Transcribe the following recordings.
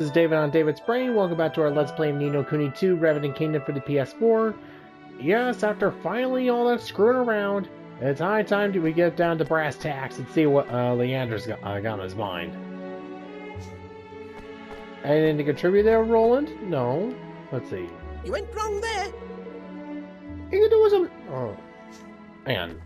This is David on David's Brain. Welcome back to our Let's Play Kuni II, Revenant Kingdom for the PS4. Yes, after finally all that screwing around, it's high time we get down to brass tacks and see what Leander's got on his mind. Anything to contribute there, Roland? No. Let's see. You went wrong there. You can do some... Oh. Man.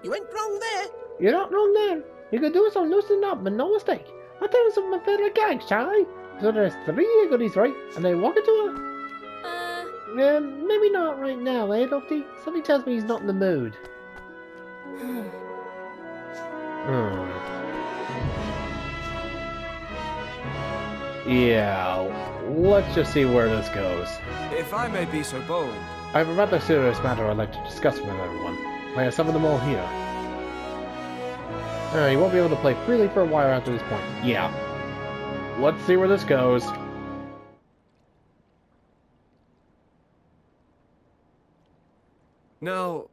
You went wrong there. You're not wrong there. You can do some loosening up, but no mistake. I'll tell you some of my favorite gags, shall I? So there's 3 goodies, right? And they walk into a... maybe not right now, eh, Lofty? Something tells me he's not in the mood. Yeah, let's just see where this goes. If I may be so bold. I have a rather serious matter I'd like to discuss with everyone. I have some of them all here. You won't be able to play freely for a while after this point. Yeah. Let's see where this goes. Now,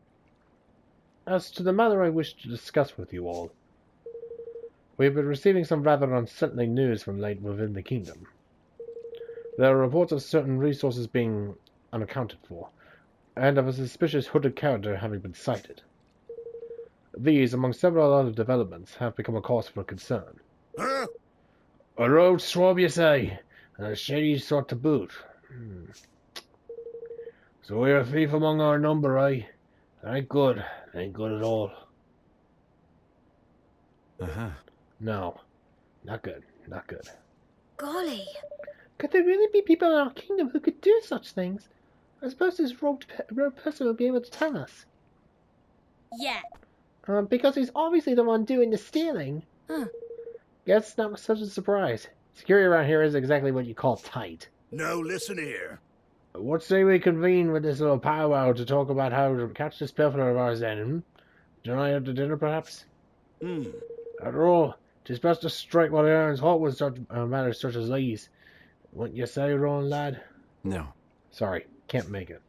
as to the matter I wish to discuss with you all, we have been receiving some rather unsettling news from late within the kingdom. There are reports of certain resources being unaccounted for, and of a suspicious hooded character having been sighted. These, among several other developments, have become a cause for concern. Huh? A road swab, you say, and a shady sort to boot. So we're a thief among our number, eh? Ain't good. Ain't good at all. No. Not good. Not good. Golly. Could there really be people in our kingdom who could do such things? I suppose this rogue person will be able to tell us. Yeah. Because he's obviously the one doing the stealing. Guess not such a surprise. Security around here is exactly what you call tight. No, listen here. What say we convene with this little powwow to talk about how to catch this pilfer of ours then? Tonight after dinner, perhaps? After all, 'tis best to strike while the iron's hot with such matters such as these. Wouldn't you say, Roland, lad? no. Sorry, can't make it.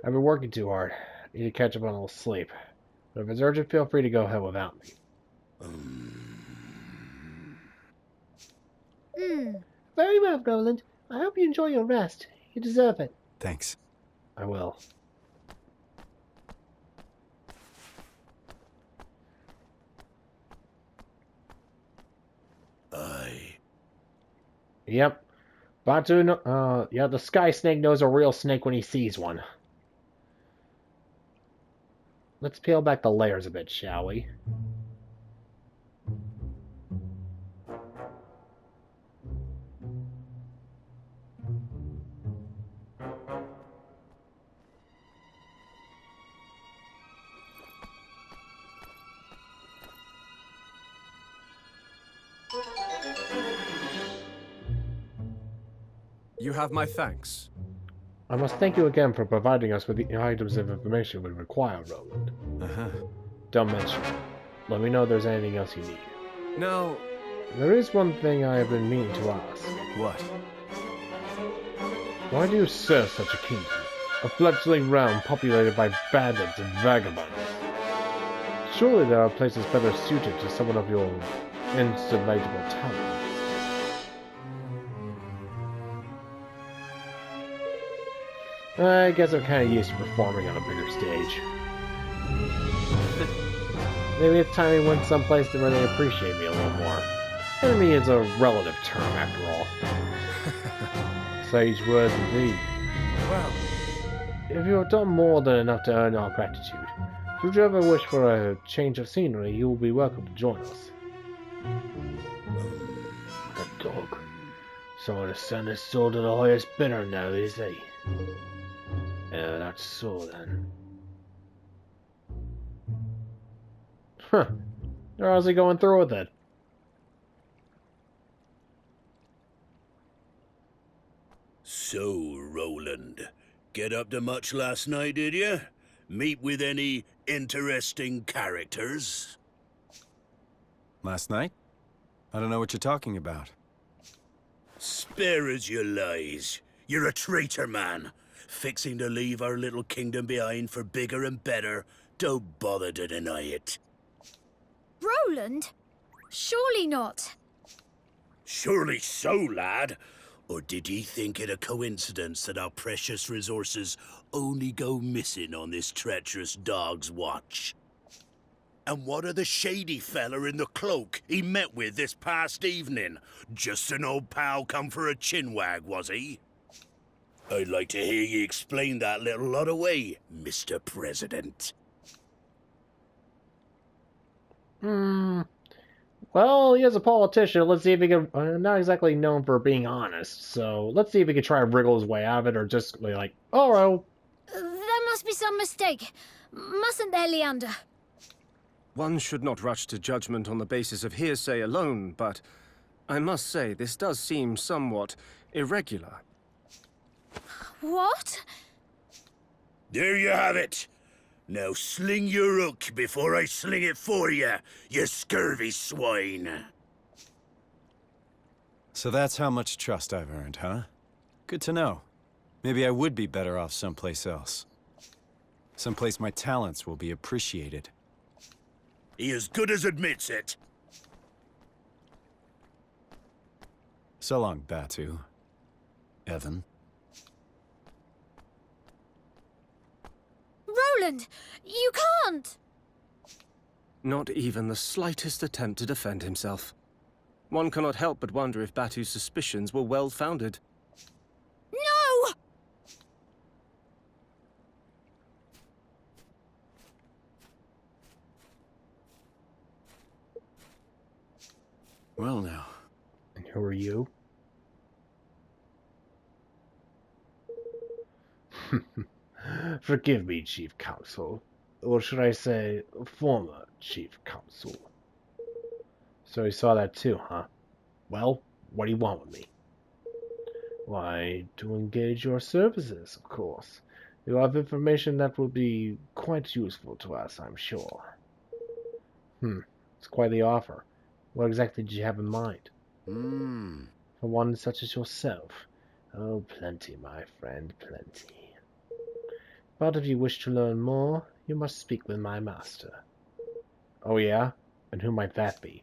I've been working too hard. Need to catch up on a little sleep. But if it's urgent, feel free to go ahead without me. Very well, Roland. I hope you enjoy your rest. You deserve it. Thanks. I will. Aye. Yep. Batu, yeah, the sky snake knows a real snake when he sees one. Let's peel back the layers a bit, shall we? You have my thanks. I must thank you again for providing us with the items of information we require, Roland. Don't mention it. Let me know if there's anything else you need. Now, There is one thing I have been meaning to ask. what? Why do you serve such a kingdom? A fledgling realm populated by bandits and vagabonds. Surely there are places better suited to someone of your inestimable talent. I guess I'm kind of used to performing on a bigger stage. Maybe it's time we went someplace to really appreciate me a little more. Enemy is a relative term, after all. Sage words indeed. Well, If you have done more than enough to earn our gratitude, should you ever wish for a change of scenery, you will be welcome to join us. A dog. Someone has sent his soul to the highest bidder now, is he? Yeah, that's so then. Huh. How's he going through with it? So, Roland, get up to much last night, did you? Meet with any interesting characters? last night? I don't know what you're talking about. Spare us your lies. You're a traitor, man. Fixing to leave our little kingdom behind for bigger and better. Don't bother to deny it. Roland? Surely not. Surely so, lad. Or did ye think it a coincidence that our precious resources only go missing on this treacherous dog's watch? And what of the shady fella in the cloak he met with this past evening? Just an old pal come for a chinwag, was he? I'd like to hear ye explain that little lot away, Mr. President. Well, he is a politician. Let's see if he can... not exactly known for being honest, so let's see if he can try to wriggle his way out of it, or just be like, oh, There must be some mistake. Mustn't there, Leander? One should not rush to judgment on the basis of hearsay alone, but I must say this does seem somewhat irregular. What? There you have it. Now sling your hook before I sling it for you scurvy swine. So that's how much trust I've earned, huh? Good to know. Maybe I would be better off someplace else. Someplace my talents will be appreciated. He as good as admits it. So long, Batu. Evan. Roland, you can't! Not even the slightest attempt to defend himself. One cannot help but wonder if Batu's suspicions were well-founded. No! Well now. And who are you? Forgive me, Chief Counsel. Or should I say, former Chief Counsel. So you saw that too, huh? Well, what do you want with me? Why, to engage your services, of course. You have information that will be quite useful to us, I'm sure. It's quite the offer. What exactly did you have in mind? For one such as yourself? Oh, plenty, my friend, plenty. But if you wish to learn more, you must speak with my master. Oh yeah? And who might that be?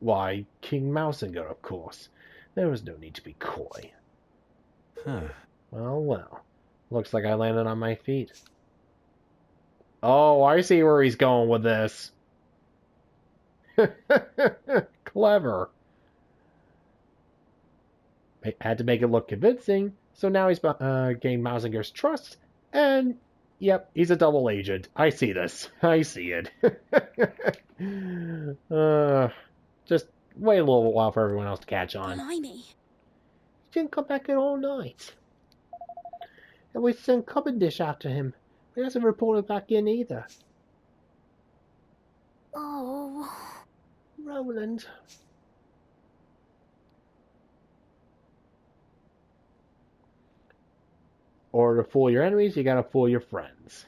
Why, King Mousinger, of course. There is no need to be coy. Huh. Well. Looks like I landed on my feet. Oh, I see where he's going with this. Clever. Had to make it look convincing, so now he's gained Mousinger's trust, and yep, he's a double agent. I see this. I see it. Just wait a little while for everyone else to catch on. Blimey. He didn't come back in all night. And we sent Cavendish after him. He hasn't reported back in either. Oh. Roland. Or to fool your enemies, you gotta fool your friends.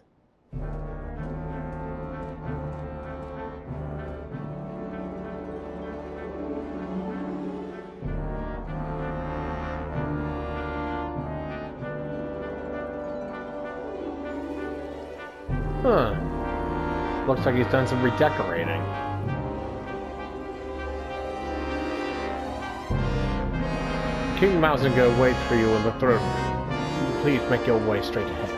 Huh. Looks like he's done some redecorating. King Mousinger waits for you in the throne room. Please make your way straight ahead.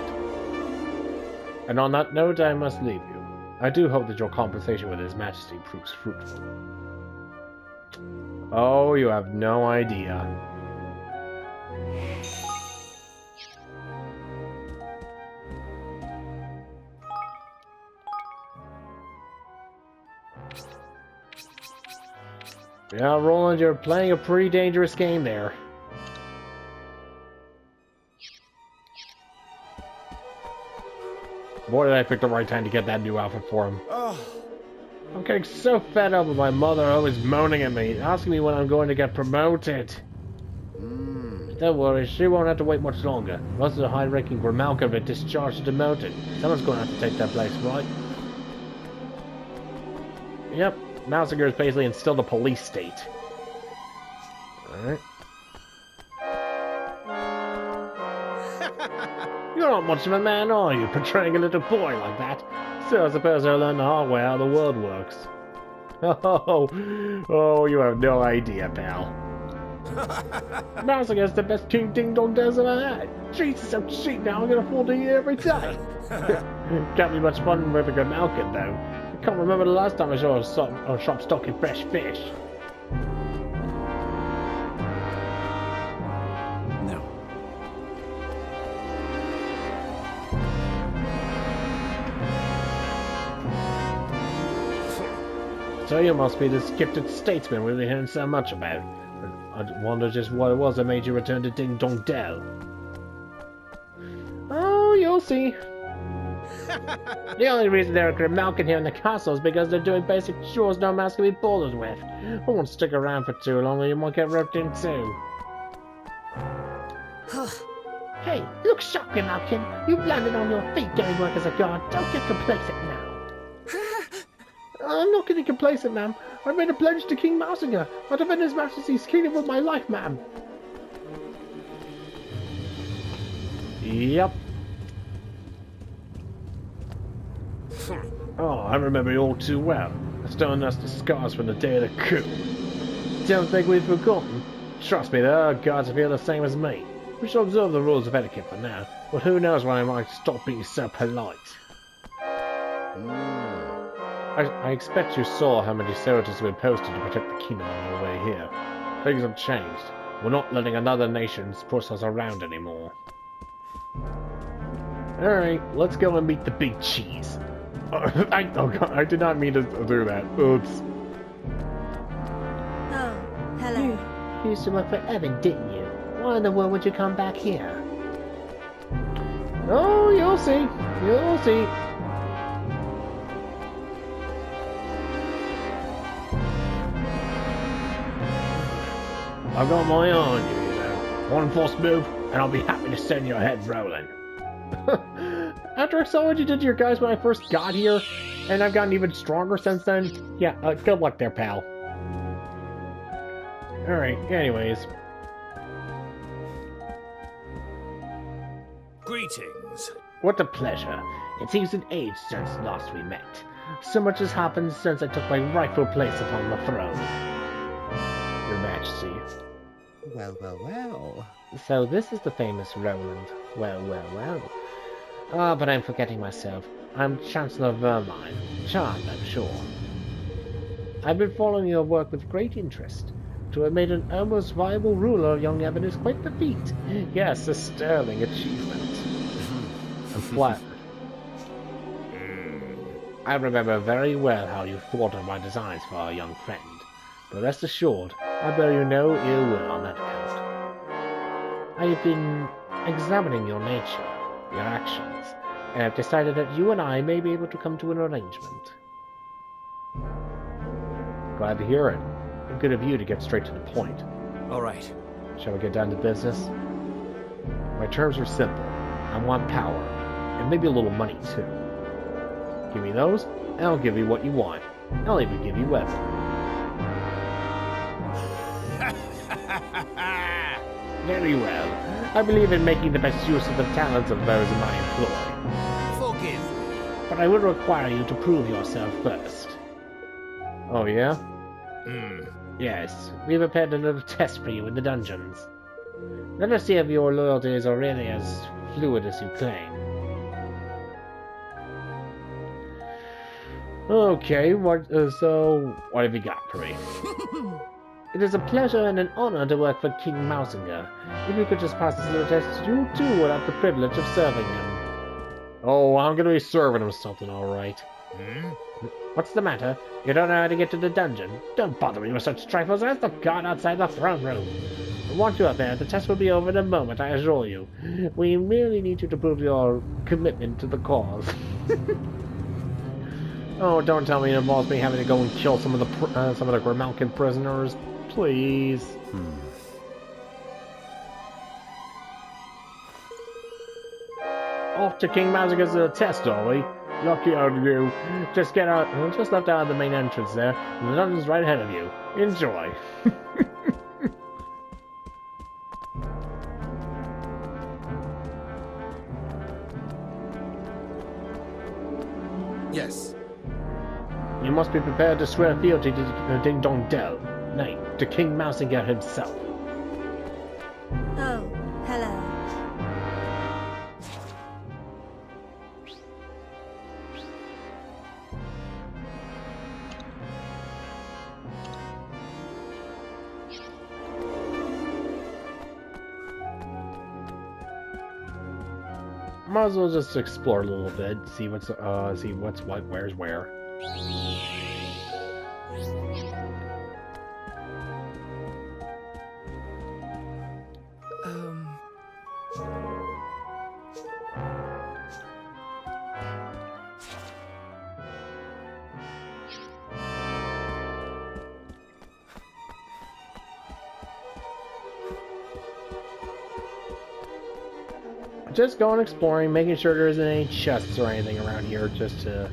And on that note, I must leave you. I do hope that your conversation with His Majesty proves fruitful. Oh, you have no idea. Yeah, Roland, you're playing a pretty dangerous game there. Boy, did I pick the right time to get that new outfit for him. I'm getting so fed up with my mother always moaning at me, asking me when I'm going to get promoted. Don't worry, she won't have to wait much longer. Most of the high-ranking Grimalkin have been discharged and demoted. Someone's going to have to take that place, right? Yep, Mousinger is basically instilled a police state. Alright. You're not much of a man, are you, portraying a little boy like that? So I suppose I'll learn the hard way how the world works. Oh, you have no idea, pal. Mousing is the best King Ding Dong Da's ever had. Jesus, I'm cheap now. I'm gonna fall to you every day. Can't be much fun with a good Malkin, though. I can't remember the last time I saw a shop stocking fresh fish. No. So you must be this gifted statesman we've been hearing so much about. I wonder just what it was that made you return to Ding Dong Dell. Oh, you'll see. The only reason there are Grimalkin here in the castle is because they're doing basic chores no mouse can be bothered with. I won't stick around for too long or you might get roped in too. Hey, look shocked, Grimalkin. You've landed on your feet getting work as a guard. Don't get complacent now. I'm not getting complacent, ma'am. I made a pledge to King Mousinger. I'll defend His Majesty's kingdom with my life, ma'am. Yep. Oh, I remember you all too well. I still nurse the scars from the day of the coup. Don't think we've forgotten. Trust me, there are guards who feel the same as me. We shall observe the rules of etiquette for now, but who knows when I might stop being so polite. I expect you saw how many soldiers have been posted to protect the kingdom on your way here. Things have changed. We're not letting another nation push us around anymore. Alright, let's go and meet the big cheese. Oh god, I did not mean to do that. Oops. Oh, hello. You used to work for Evan, didn't you? Why in the world would you come back here? Oh, you'll see. You'll see. I've got my eye on you, you know. One false move, and I'll be happy to send your head rolling. After I saw what you did to your guys when I first got here, and I've gotten even stronger since then, yeah, good luck there, pal. Alright, anyways. Greetings. What a pleasure. It seems an age since last we met. So much has happened since I took my rightful place upon the throne. Your Majesty. Well. So this is the famous Roland. Well. Ah, but I'm forgetting myself. I'm Chancellor Vermine. Charmed, I'm sure. I've been following your work with great interest. To have made an almost viable ruler of young Evan is quite the feat. Yes, a sterling achievement. I'm flattered. I remember very well how you thought of my designs for our young friend. But rest assured, I bear you no ill will on that account. I have been examining your nature, your actions, and have decided that you and I may be able to come to an arrangement. Glad to hear it. Good of you to get straight to the point. All right. Shall we get down to business? My terms are simple. I want power, and maybe a little money too. Give me those, and I'll give you what you want. I'll even give you weapons. Very well. I believe in making the best use of the talents of those in my employ. Forgive. But I would require you to prove yourself first. Oh, yeah? Yes, we prepared a little test for you in the dungeons. Let us see if your loyalties are really as fluid as you claim. Okay, what have you got for me? It is a pleasure and an honor to work for King Mousinger. If you could just pass this little test, you too would have the privilege of serving him. Oh, I'm gonna be serving him something, alright. What's the matter? You don't know how to get to the dungeon? Don't bother me with such trifles. Ask the guard outside the throne room. I want you up there. The test will be over in a moment, I assure you. We merely need you to prove your commitment to the cause. Oh, don't tell me it involves me having to go and kill some of the Grimalkin prisoners, please. Off to King Mousinger's test, are we? Lucky out of you. Just get out. Just left out of the main entrance there, and the dungeon's right ahead of you. Enjoy. Yes. You must be prepared to swear fealty to Ding Dong Dell, nay, to King Mousinger himself. Oh, hello. Might as well just explore a little bit, see what's what, where's where. Just going exploring, making sure there isn't any chests or anything around here, just to...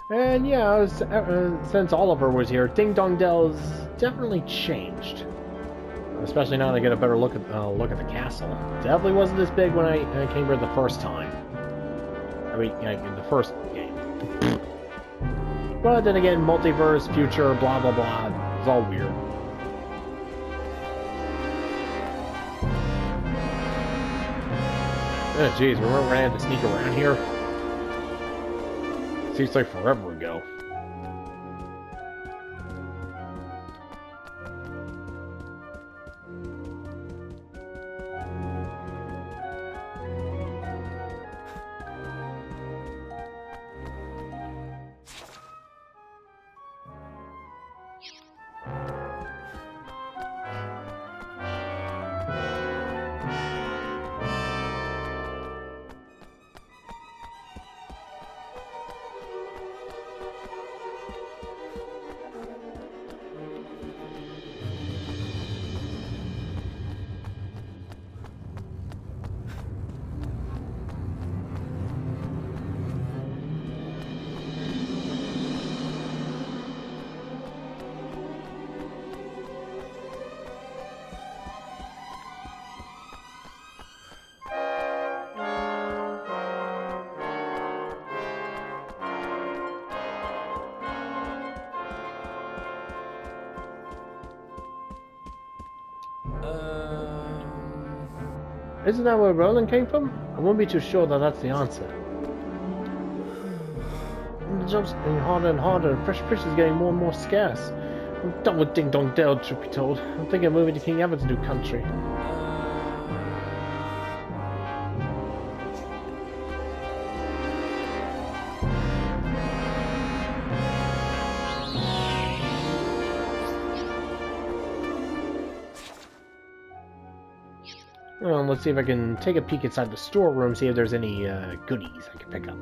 And yeah, since Oliver was here, Ding Dong Dell's definitely changed. Especially now that I get a better look at the castle. Definitely wasn't this big when I came here the first time. I mean, in the first game. But then again, multiverse, future, blah blah blah. It's all weird. Oh jeez, remember when I had to sneak around here? Seems like forever ago. Isn't that where Roland came from? I won't be too sure that that's the answer. The job's getting harder and harder. Fresh fish is getting more and more scarce. I'm done with Ding Dong Dell, truth be told. I'm thinking of moving to King Evan's new country. Well, let's see if I can take a peek inside the storeroom, see if there's any goodies I can pick up.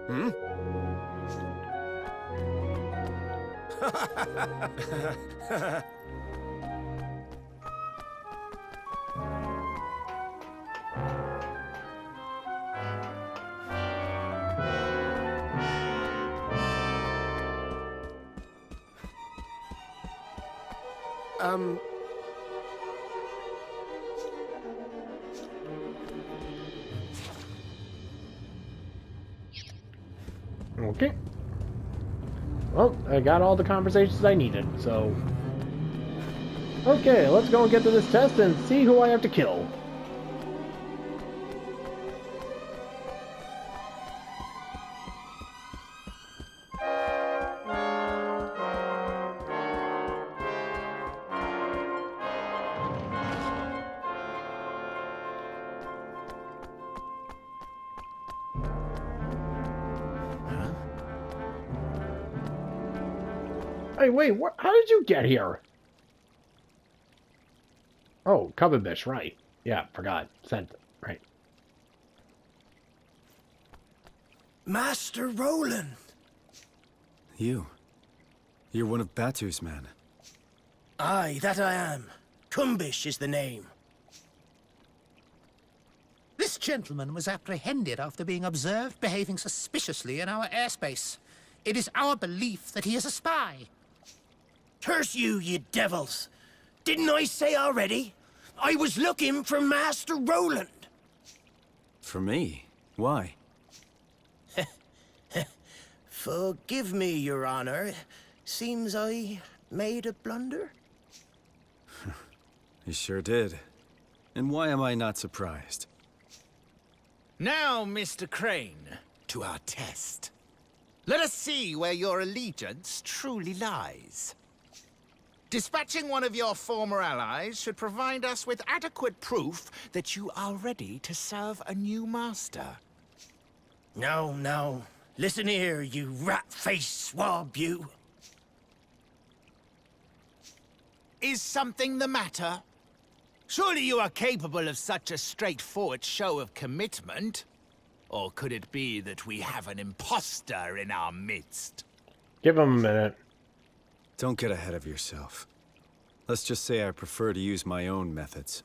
Hmm? Okay. Well, I got all the conversations I needed, so... Okay, let's go and get to this test and see who I have to kill. Hey, wait, what? How did you get here? Oh, Cubbibish, right. Yeah, forgot. Sent it, right. Master Roland! You You're one of Batu's men. Aye, that I am. Kumbish is the name. This gentleman was apprehended after being observed behaving suspiciously in our airspace. It is our belief that he is a spy. Curse you, you devils! Didn't I say already? I was looking for Master Roland. For me? Why? Forgive me, Your Honor. Seems I made a blunder. You sure did. And why am I not surprised? Now, Mr. Crane, to our test. Let us see where your allegiance truly lies. Dispatching one of your former allies should provide us with adequate proof that you are ready to serve a new master. No, no. Listen here, you rat-faced swab, you. Is something the matter? Surely you are capable of such a straightforward show of commitment? Or could it be that we have an imposter in our midst? Give him a minute. Don't get ahead of yourself. Let's just say I prefer to use my own methods.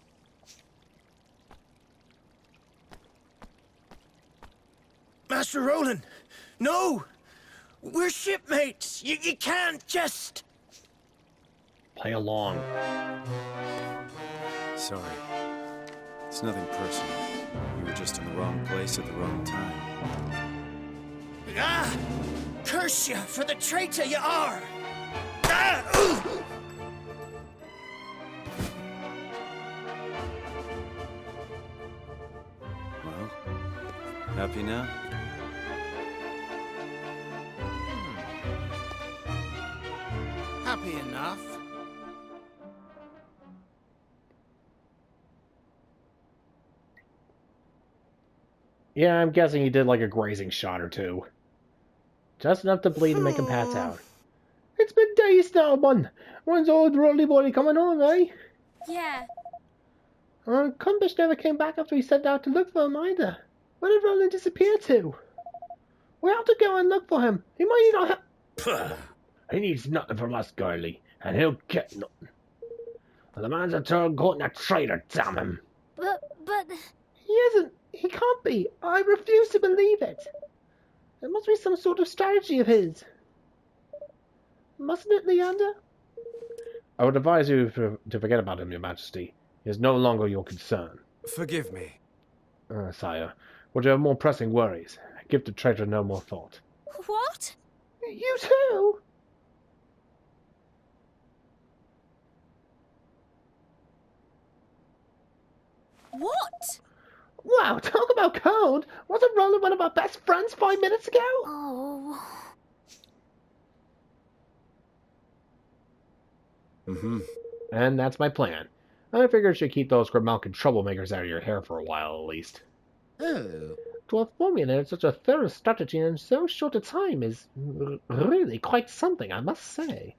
Master Roland, no! We're shipmates! You can't just... Play along. Sorry. It's nothing personal. You were just in the wrong place at the wrong time. Ah! Curse you for the traitor you are! Ah! Ooh! Well, happy now? Happy enough. Yeah, I'm guessing he did like a grazing shot or two. Just enough to bleed and make him pass out. It's been days now, man. When's old Rolly Boy coming home, eh? Yeah. Kumbish never came back after we set out to look for him either. Where did Roland disappear to? We have to go and look for him. He might not have... He needs nothing from us, girlie, and he'll get nothing. The man's a turd-coat and a traitor, damn him. But... He isn't. He can't be. I refuse to believe it. It must be some sort of strategy of his. Mustn't it, Leander? I would advise you to forget about him, Your Majesty. He is no longer your concern. Forgive me. Sire, would you have more pressing worries? Give the traitor no more thought. what? You too? What? Wow, talk about cold! Wasn't Roland one of our best friends 5 minutes ago? Oh... And that's my plan. I figured I should keep those Grimalkin troublemakers out of your hair for a while, at least. Oh. To have formulated such a thorough strategy in so short a time is really quite something, I must say.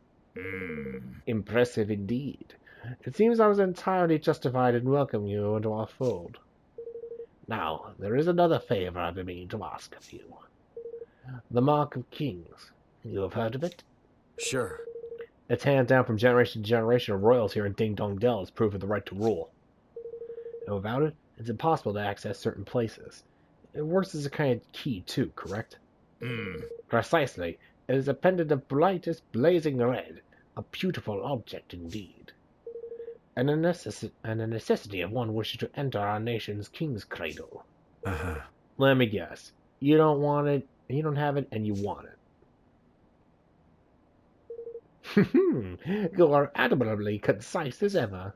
Impressive indeed. It seems I was entirely justified in welcoming you into our fold. Now, there is another favor I've been meaning to ask of you. The Mark of Kings. You have heard of it? Sure. It's handed down from generation to generation of royals here in Ding Dong Dell as proof of the right to rule. And without it, it's impossible to access certain places. It works as a kind of key, too, correct? Precisely. It is a pendant of brightest blazing red. A beautiful object indeed. And a necessity of one wishing to enter our nation's king's cradle. Let me guess. You don't want it, you don't have it, and you want it. You are admirably concise as ever.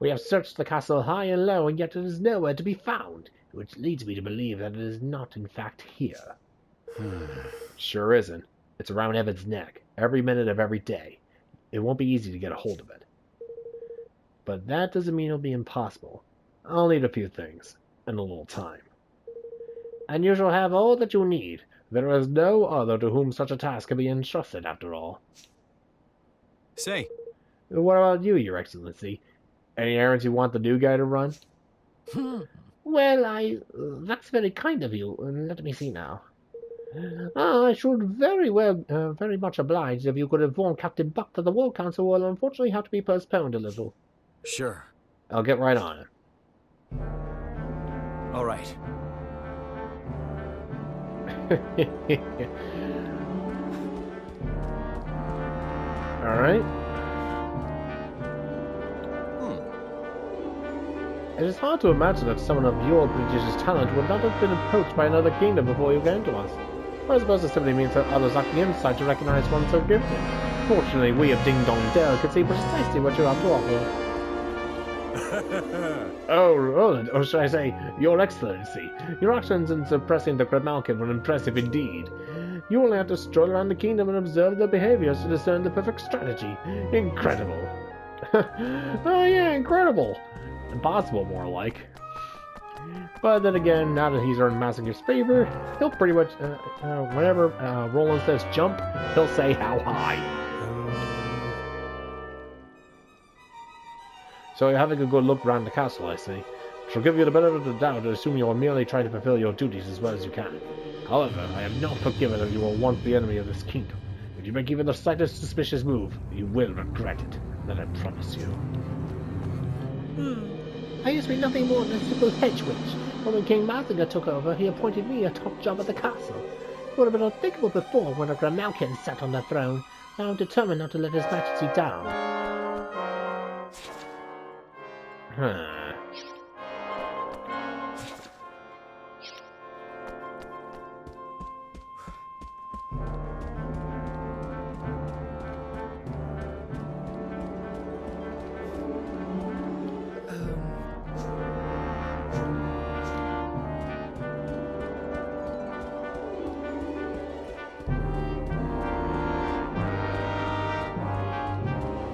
We have searched the castle high and low, and yet it is nowhere to be found, which leads me to believe that it is not, in fact, here. Sure isn't. It's around Evan's neck, every minute of every day. It won't be easy to get a hold of it. But that doesn't mean it'll be impossible. I'll need a few things, and a little time. And you shall have all that you need. There is no other to whom such a task can be entrusted, after all. Say. What about you, Your Excellency? Any errands you want the new guy to run? Well, that's very kind of you. Let me see now. Ah, I should very much obliged if you could inform Captain Buck that the War Council will unfortunately have to be postponed a little. Sure. I'll get right on it. All right. Alright. It is hard to imagine that someone of your prodigious talent would not have been approached by another kingdom before you came to us. I suppose it simply means that others lack the insight to recognize one so gifted. Fortunately, we of Ding Dong Dell can see precisely what you have to offer. Oh, Roland, or should I say, Your Excellency. Your actions in suppressing the Grimalkin were impressive indeed. You only have to stroll around the kingdom and observe their behaviors to discern the perfect strategy. Incredible. Oh yeah, incredible. Impossible, more like. But then again, now that he's earned Massacre's favor, he'll pretty much, whenever Roland says jump, he'll say how high. So you're having a good look around the castle, I see. Shall give you the benefit of the doubt and assume you are merely trying to fulfill your duties as well as you can. However, I am not forgiven if you were once the enemy of this kingdom. If you make even the slightest suspicious move, you will regret it. That I promise you. I used to be nothing more than a simple hedge witch. But when King Mazinger took over, he appointed me a top job at the castle. It would have been unthinkable before when a Grimalkin sat on the throne. Now I'm determined not to let his majesty down. Huh.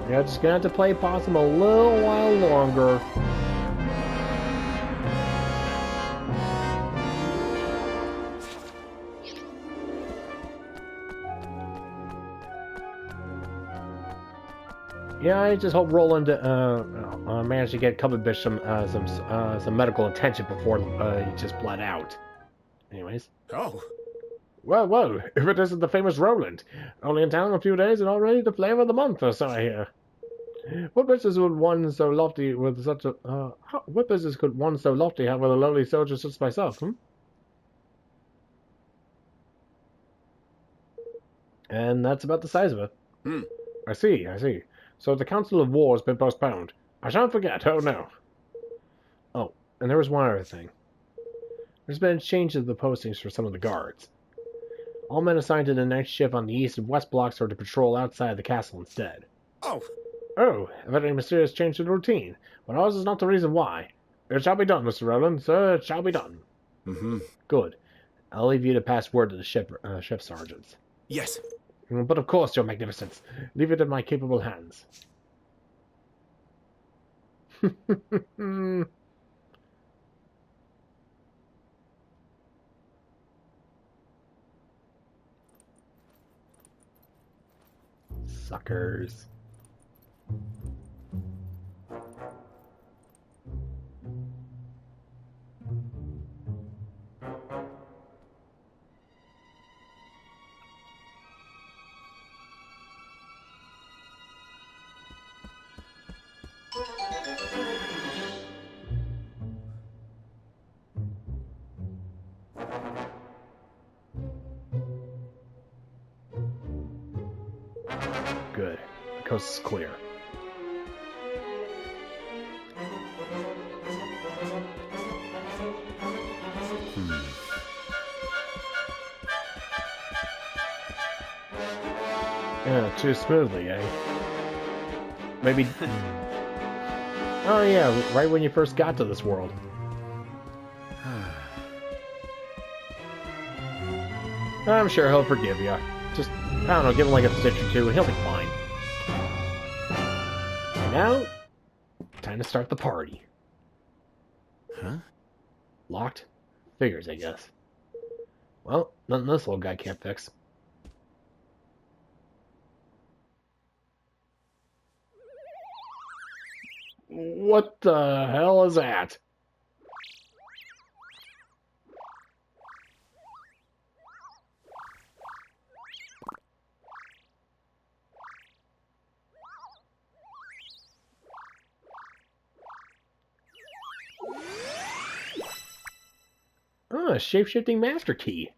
Yeah, just gonna have to play possum a little while longer. Yeah, I just hope Roland managed to get Cumberbish some medical attention before he just bled out. Anyways. Oh, Whoa, if it isn't the famous Roland. Only in town a few days and already the flavor of the month, or so I hear. What business would one so lofty with such a... what business could one so lofty have with a lowly soldier such as myself, And that's about the size of it. I see. So the Council of War has been postponed. I shan't forget, oh no. Oh, and there was one other thing. There's been a change of the postings for some of the guards. All men assigned to the night shift on the east and west blocks are to patrol outside the castle instead. oh, A very mysterious change to the routine, but ours is not the reason why. It shall be done, Mr. Roland, sir, it shall be done. Good. I'll leave you to pass word to the ship sergeants. yes. But of course, your magnificence, leave it in my capable hands. Suckers. Good. The coast is clear. Yeah, too smoothly, eh? Maybe... Oh yeah, right when you first got to this world. I'm sure he'll forgive you. Just, I don't know, give him like a stitch or two and he'll be fine. And now, time to start the party. Huh? Locked? Figures, I guess. Well, nothing this little guy can't fix. What the hell is that? shape-shifting master key.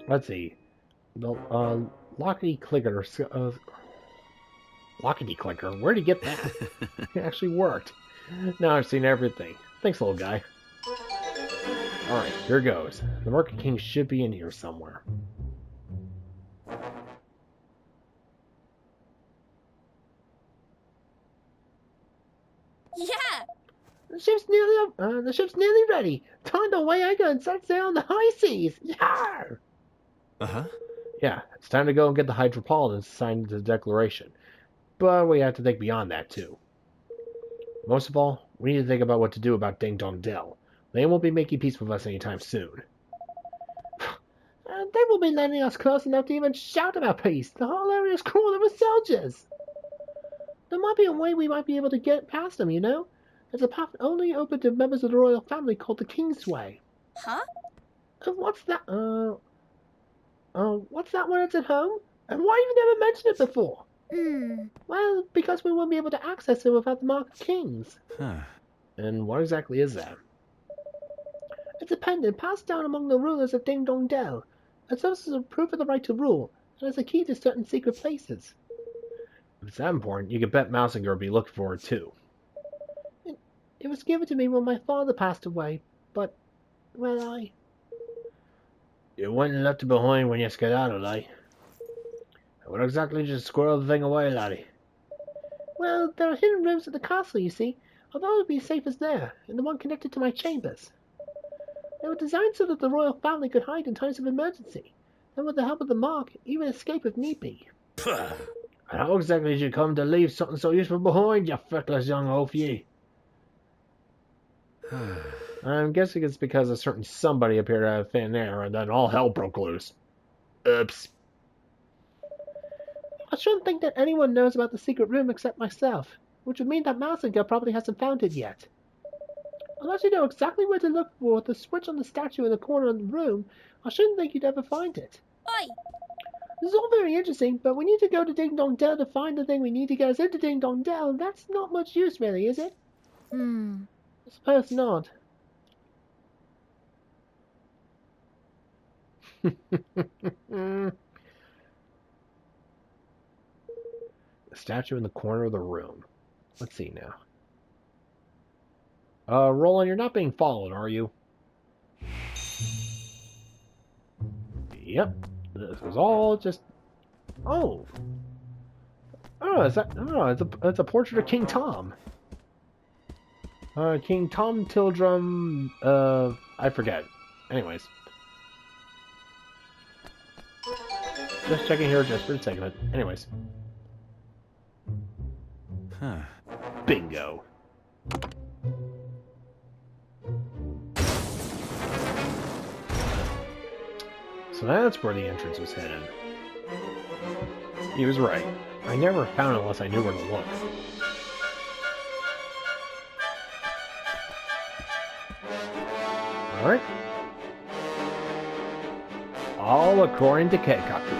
Let's see. The Lockety Clicker. Lockety Clicker. Where'd you get that? It actually worked. Now I've seen everything. Thanks, little guy. Alright, here goes. The Market King should be in here somewhere. Yeah! The ship's nearly ready. Time to weigh anchor and set sail on the high seas. Yar! Uh-huh. Yeah, it's time to go and get the Hydropolitans signed the declaration. But we have to think beyond that, too. Most of all, we need to think about what to do about Ding Dong Dell. They won't be making peace with us anytime soon. They won't be letting us close enough to even shout about peace. The whole area is crawling with soldiers. There might be a way we might be able to get past them, you know? There's a path only open to members of the royal family called the King's Way. Huh? What's that? What's that when it's at home? And why have you never mentioned it before? Well, because we won't be able to access it without the Mark of Kings. Huh. And what exactly is that? It's a pendant passed down among the rulers of Ding Dong Dell. It serves as a proof of the right to rule, and as a key to certain secret places. If it's that important, you can bet Mousinger will be looking for it too. It was given to me when my father passed away, but, well, You went and left it behind when you skedaddled, eh? What exactly did you squirrel the thing away, laddie? Well, there are hidden rooms at the castle, you see. I thought it would be safe as there, and the one connected to my chambers. They were designed so that the royal family could hide in times of emergency, and with the help of the Mark, even escape if need be. Puh. And how exactly did you come to leave something so useful behind, you feckless young oaf ye? I'm guessing it's because a certain somebody appeared out of thin air, and then all hell broke loose. Oops. I shouldn't think that anyone knows about the secret room except myself, which would mean that Mousinger probably hasn't found it yet. Unless you know exactly where to look for the switch on the statue in the corner of the room, I shouldn't think you'd ever find it. Oi! This is all very interesting, but we need to go to Ding Dong Dell to find the thing we need to get us into Ding Dong Dell, and that's not much use, really, is it? I suppose not. The statue in the corner of the room. Let's see now. Roland, you're not being followed, are you? Yep. This was all just... Oh! Oh, is that... Oh, it's a portrait of King Tom. King Tom Tildrum... I forget. Anyways. Just checking here just for the sake of it. Anyways. Huh. Bingo. So that's where the entrance was hidden. He was right. I never found it unless I knew where to look. Alright. All according to Keikaku.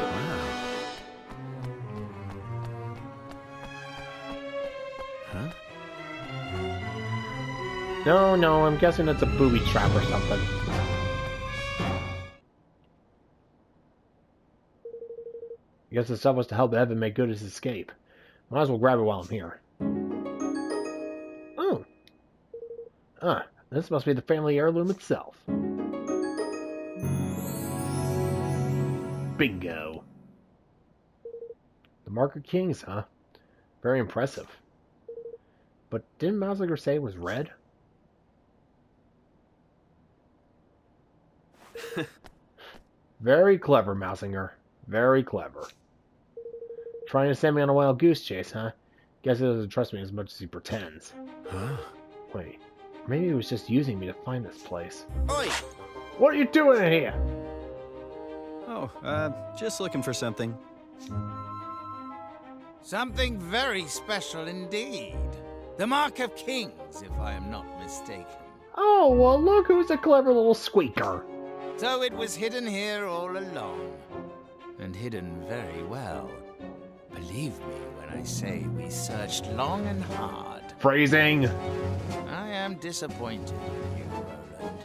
Wow. Huh? No, I'm guessing it's a booby trap or something. I guess the stuff was to help Evan make good his escape. Might as well grab it while I'm here. Oh. This must be the family heirloom itself. Bingo. The Marker Kings, huh? Very impressive. But didn't Mousinger say it was red? Very clever, Mousinger. Very clever. Trying to send me on a wild goose chase, huh? Guess he doesn't trust me as much as he pretends. Huh? Wait, maybe he was just using me to find this place. Oi! What are you doing in here? Oh, just looking for something. Something very special indeed. The Mark of Kings, if I am not mistaken. Oh, well, look who's a clever little squeaker. So it was hidden here all along. And hidden very well. Believe me when I say we searched long and hard. Phrasing. I am disappointed in you, Roland.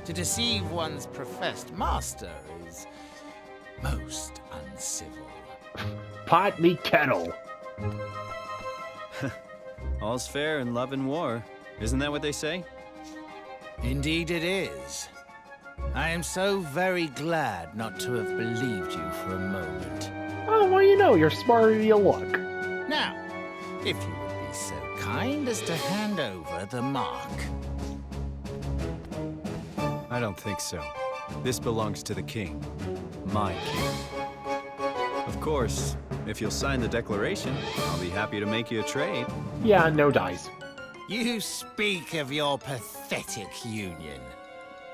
To deceive one's professed master is most uncivil. Pot me kettle. All's fair in love and war. Isn't that what they say? Indeed it is. I am so very glad not to have believed you for a moment. Oh, well, you know, you're smarter than you look. Now, if you would be so kind as to hand over the mark. I don't think so. This belongs to the king. My king. Of course, if you'll sign the declaration, I'll be happy to make you a trade. Yeah, no dice. You speak of your pathetic union.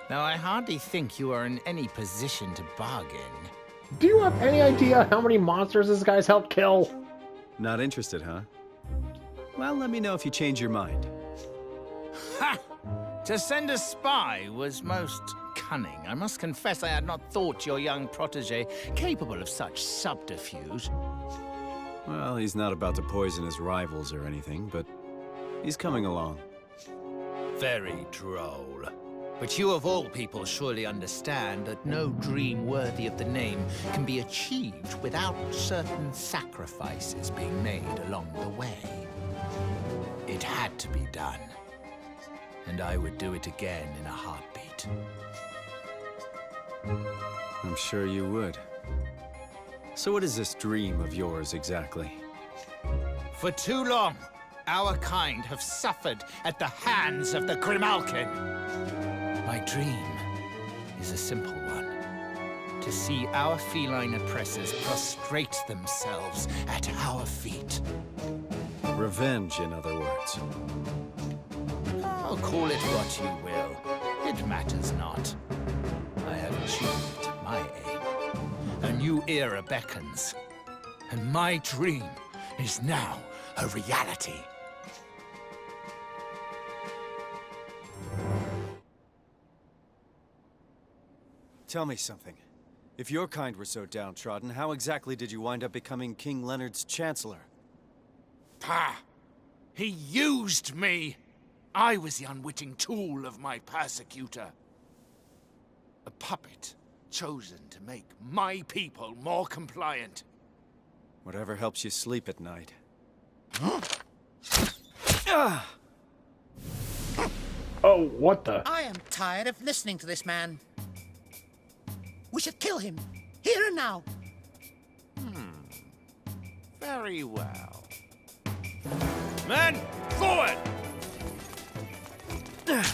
Now, I hardly think you are in any position to bargain. Do you have any idea how many monsters this guy's helped kill? Not interested, huh? Well, let me know if you change your mind. Ha! To send a spy was most cunning. I must confess I had not thought your young protege capable of such subterfuge. Well, he's not about to poison his rivals or anything, but he's coming along. Very droll. But you of all people surely understand that no dream worthy of the name can be achieved without certain sacrifices being made along the way. It had to be done. And I would do it again in a heartbeat. I'm sure you would. So what is this dream of yours exactly? For too long, our kind have suffered at the hands of the Grimalkin. My dream is a simple one. To see our feline oppressors prostrate themselves at our feet. Revenge, in other words. I'll call it what you will. It matters not. I have achieved my aim. A new era beckons. And my dream is now a reality. Tell me something. If your kind were so downtrodden, how exactly did you wind up becoming King Leonard's chancellor? Pah! He used me! I was the unwitting tool of my persecutor. A puppet chosen to make my people more compliant. Whatever helps you sleep at night. Oh, what the? I am tired of listening to this man. We should kill him, here and now. Very well. Men, forward! Well,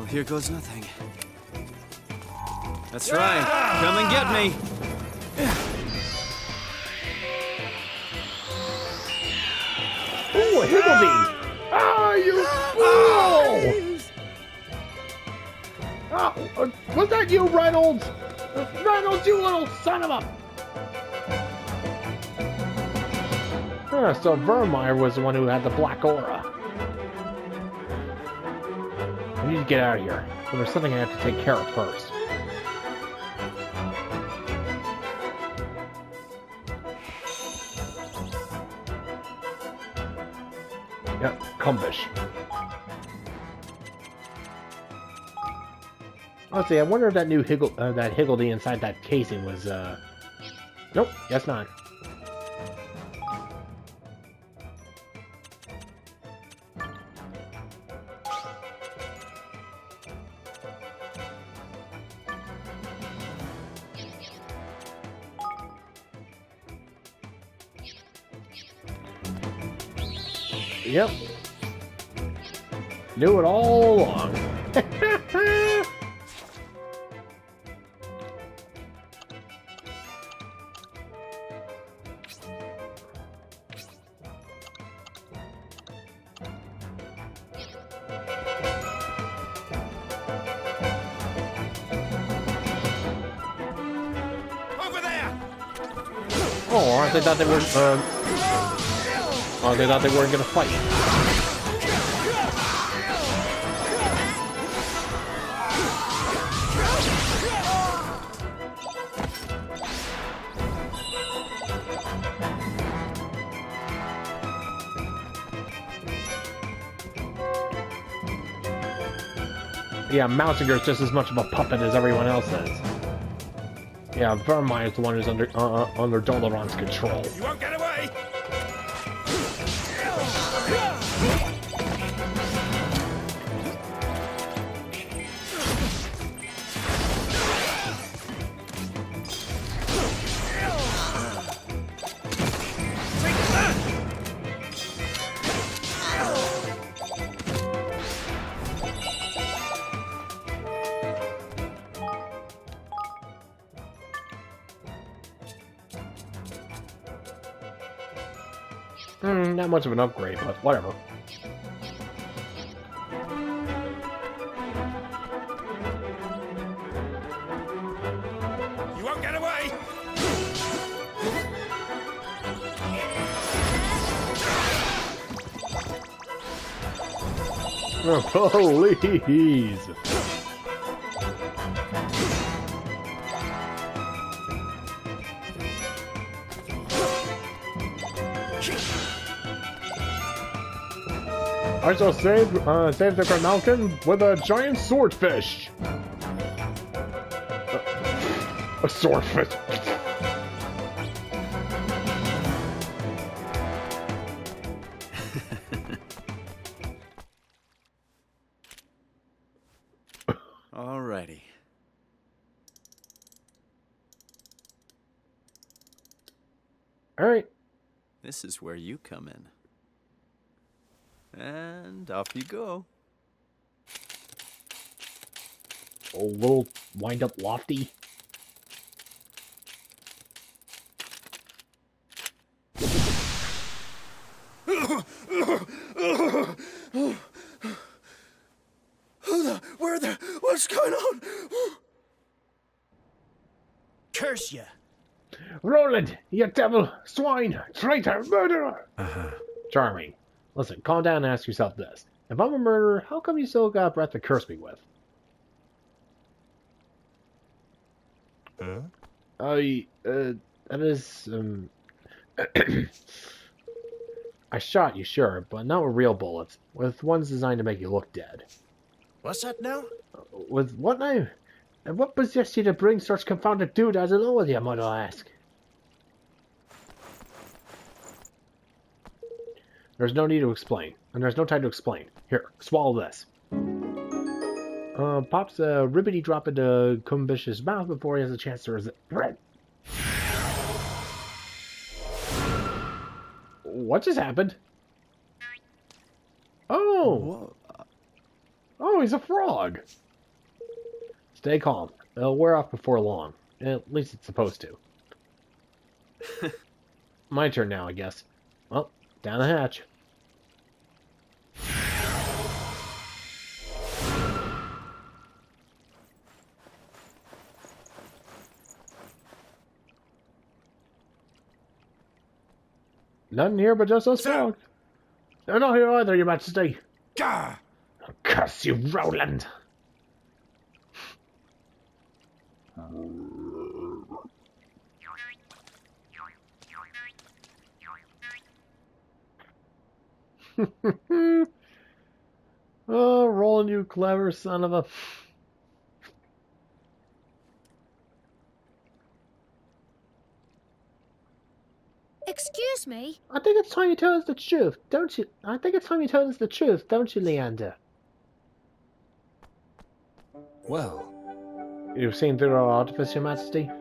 here goes nothing. That's right. Come and get me. Ooh, a Higgledy! Ah, you fool! Oh, was that you, Reynolds? Reynolds, you little son of a... So Vermeer was the one who had the black aura. I need to get out of here. But there's something I have to take care of first. Yep, Cumbish. Let's see, I wonder if that new that Higgledy inside that casing was, Nope, guess not. Yep. Knew it all along. Over there! Oh, they thought they were, oh, they thought they weren't gonna fight. Yeah, Mousinger's just as much of a puppet as everyone else is. Yeah, Vermine is the one who's under Doloran's control. You won't get away! Not much of an upgrade, but whatever. You won't get away! Oh, please! I shall save the Grimalkin with a giant swordfish! A swordfish! Alrighty. Alright. This is where you come in. And off you go. A little wind-up lofty. What's going on? Curse you! Roland, you devil, swine, traitor, murderer! Charming. Listen, calm down and ask yourself this. If I'm a murderer, how come you still got a breath to curse me with? That is, I shot you, sure, but not with real bullets. With ones designed to make you look dead. What's that now? With what now? And what possessed you to bring such confounded dude as along with you, might I ask? There's no need to explain, and there's no time to explain. Here, swallow this. Pops a ribbity drop into Kumbish's mouth before he has a chance to resist. What just happened? Oh! Oh, he's a frog! Stay calm. It'll wear off before long. At least it's supposed to. My turn now, I guess. Well, down the hatch. Nothing here but just us frogs. They're not here either, Your Majesty. Gah! Curse you, Roland! Oh, Roland, you clever son of a... Excuse me? I think it's time you tell us the truth, don't you? I think it's time you tell us the truth, don't you, Leander? Well, You've seen through our artifice, Your Majesty?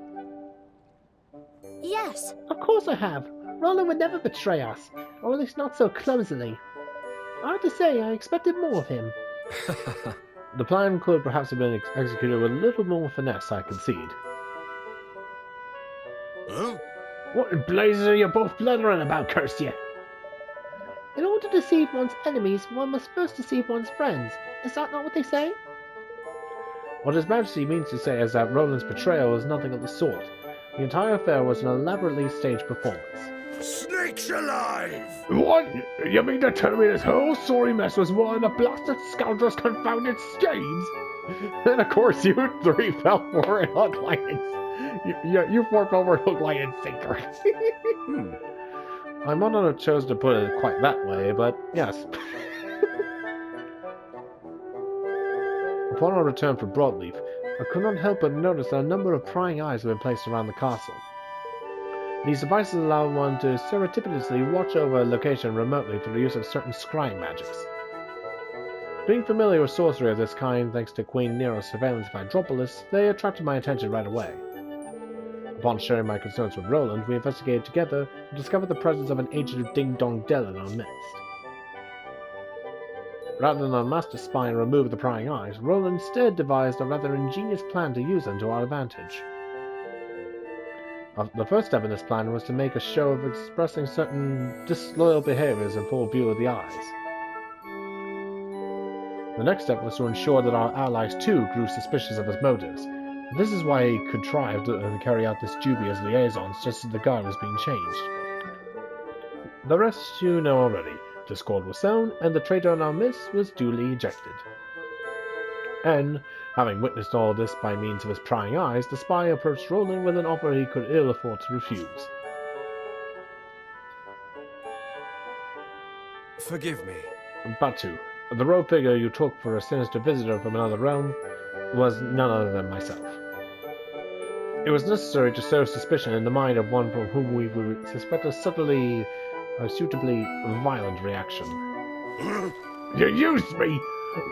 Yes. Of course I have. Roland would never betray us, or at least not so clumsily. I have to say, I expected more of him. The plan could perhaps have been executed with a little more finesse, I concede. Huh? What in blazes are you both blundering about, curse you? In order to deceive one's enemies, one must first deceive one's friends. Is that not what they say? What His Majesty means to say is that Roland's betrayal was nothing of the sort. The entire affair was an elaborately staged performance. Snakes alive! What? You mean to tell me this whole sorry mess was one of the blasted scoundrel's confounded schemes? And of course you three fell for it, hook, line, and... You four fell for it, hook, line, and sinker. I might not have chosen to put it quite that way, but yes. Upon our return from Broadleaf, I could not help but notice that a number of prying eyes have been placed around the castle. These devices allow one to surreptitiously watch over a location remotely through the use of certain scrying magics. Being familiar with sorcery of this kind thanks to Queen Nero's surveillance of Hydropolis, they attracted my attention right away. Upon sharing my concerns with Roland, we investigated together and discovered the presence of an ancient ding-dong dell in our midst. Rather than unmask the spy and remove the prying eyes, Roland instead devised a rather ingenious plan to use them to our advantage. The first step in this plan was to make a show of expressing certain disloyal behaviors in full view of the eyes. The next step was to ensure that our allies too grew suspicious of his motives. This is why he contrived to carry out this dubious liaisons just as the guard was being changed. The rest you know already. Discord was sown, and the traitor in our midst was duly ejected. And, having witnessed all this by means of his prying eyes, the spy approached Roland with an offer he could ill afford to refuse. Forgive me. Batu, the rogue figure you took for a sinister visitor from another realm was none other than myself. It was necessary to sow suspicion in the mind of one from whom we would suspect a suitably violent reaction. You used me!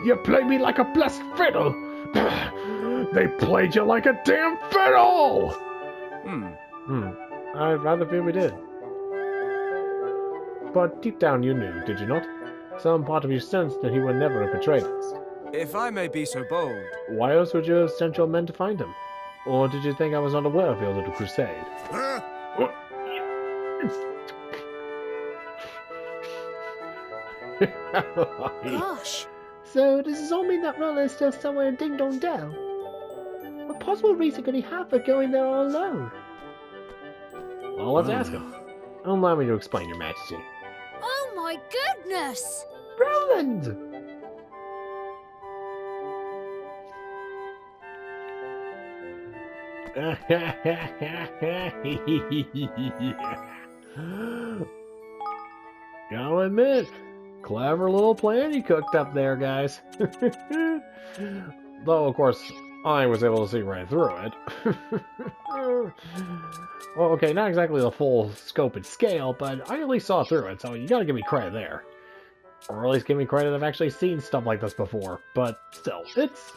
You played me like a blessed fiddle! They played you like a damn fiddle! I'd rather feel we did. But deep down you knew, did you not? Some part of you sensed that he would never have betrayed us. If I may be so bold. Why else would you have sent your men to find him? Or did you think I was not aware of your little crusade? Gosh. So, does this all mean that Roland is still somewhere in Ding Dong Dell? What possible reason could he have for going there all alone? Well, let's ask him. Allow me to explain, Your Majesty. Oh my goodness! Roland! Gotta admit, clever little plan you cooked up there, guys. Though, of course, I was able to see right through it. Well, okay, not exactly the full scope and scale, but I at least saw through it, so you gotta give me credit there. Or at least give me credit, I've actually seen stuff like this before. But still, it's...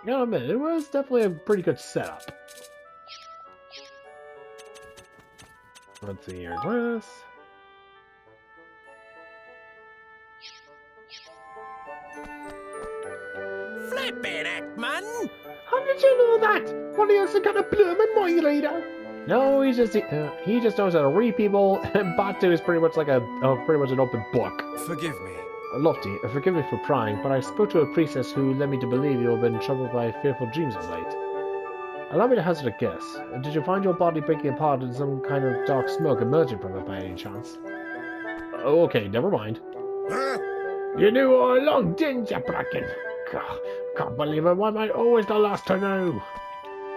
You gotta admit, it was definitely a pretty good setup. Let's see here, glass. Flippin' heck, man! How did you know that? What else has got a bloomin' mind reader? No, he just knows how to read people, and Batu is pretty much like pretty much an open book. Forgive me. Lofty, forgive me for prying, but I spoke to a priestess who led me to believe you have been troubled by fearful dreams of late. Allow me to hazard a guess. Did you find your body breaking apart and some kind of dark smoke emerging from it by any chance? Oh, okay, never mind. You knew all along, didn't you, Bracken? God, can't believe it. Why am I always the last to know?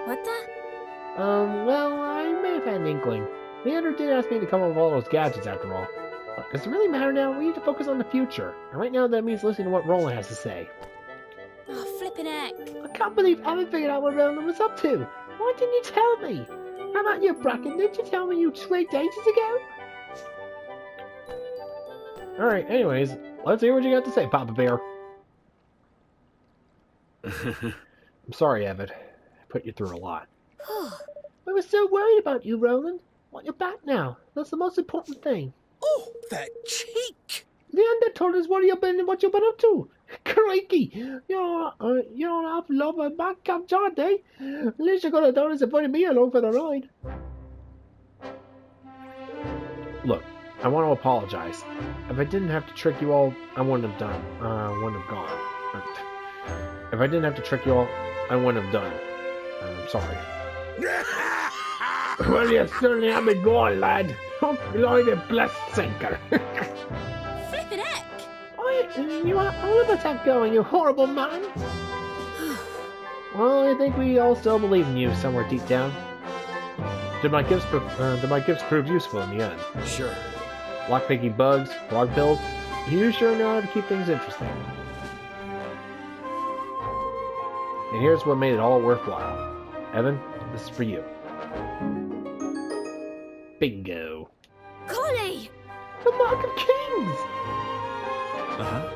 What the? Well, I may have had an inkling. Leander did ask me to come up with all those gadgets after all. Does it really matter now? We need to focus on the future. And right now that means listening to what Roland has to say. Oh, flippin' heck. I can't believe I haven't figured out what Roland was up to. Why didn't you tell me? How about you, Bracken? Didn't you tell me you twigged ages ago? Alright, anyways, let's hear what you got to say, Papa Bear. I'm sorry, Evan. I put you through a lot. I was so worried about you, Roland. Want you back now. That's the most important thing. Oh, that cheek! Leander told us what you've been up to. Crikey! You're an awful lot of back up, John, eh? At least you could have done is invited me along for the ride. Look, I want to apologize. If I didn't have to trick you all, I wouldn't have done. Wouldn't have gone. If I didn't have to trick you all, I wouldn't have done. I'm sorry. Well, you certainly have been gone, lad. Oh, Lord, a blessed sinker. Flippin' heck. You are all of us have going, you horrible man. Well, I think we all still believe in you somewhere deep down. Did my gifts prove useful in the end? Sure. Lockpicking bugs, frog pills. You sure know how to keep things interesting. And here's what made it all worthwhile. Evan, this is for you. Bingo. Golly! The Mark of Kings! Uh-huh.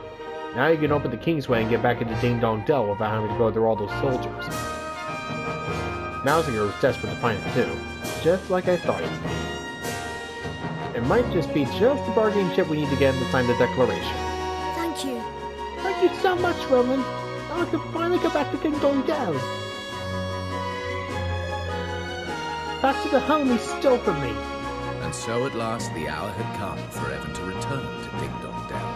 Now you can open the Kingsway and get back into Ding Dong Dell without having to go through all those soldiers. Mousinger was desperate to find it too, just like I thought he would be. It might just be just the bargaining chip we need to get him to sign the declaration. Thank you. Thank you so much, Roland. Now I can finally go back to Ding Dong Dell. Back to the home he stole from me. And so at last the hour had come for Evan to return to Ding Dong Dell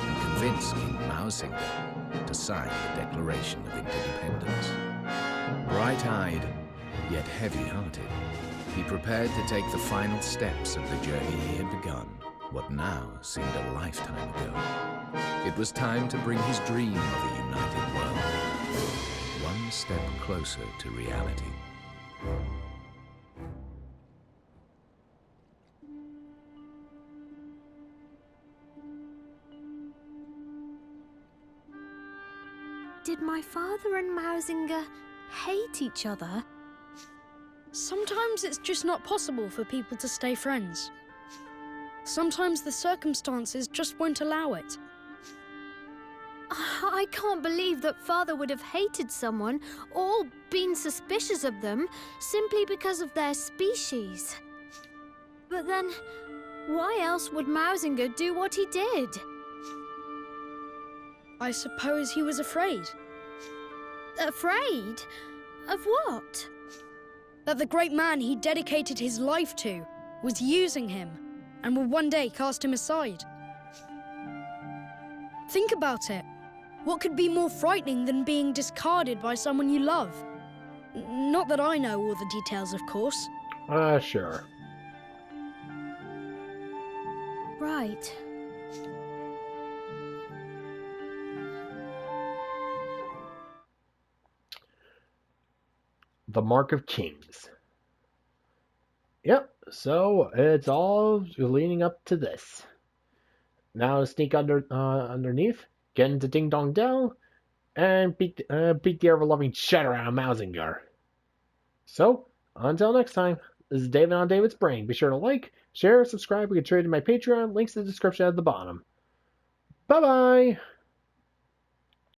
and convince King Mousinger to sign the Declaration of Interdependence. Bright-eyed, yet heavy-hearted, he prepared to take the final steps of the journey he had begun, what now seemed a lifetime ago. It was time to bring his dream of a united world one step closer to reality. Did my father and Mousinger hate each other? Sometimes it's just not possible for people to stay friends. Sometimes the circumstances just won't allow it. I can't believe that father would have hated someone or been suspicious of them simply because of their species. But then, why else would Mousinger do what he did? I suppose he was afraid. Afraid? Of what? That the great man he dedicated his life to was using him and would one day cast him aside. Think about it. What could be more frightening than being discarded by someone you love? Not that I know all the details, of course. Sure. Right. The Mark of Kings. Yep, so it's all leading up to this. Now to sneak underneath, get into Ding Dong Dell, and beat the ever-loving shit out of Mousinger. So, until next time, this is David on David's Brain. Be sure to like, share, subscribe, and contribute to my Patreon. Links in the description at the bottom. Bye-bye!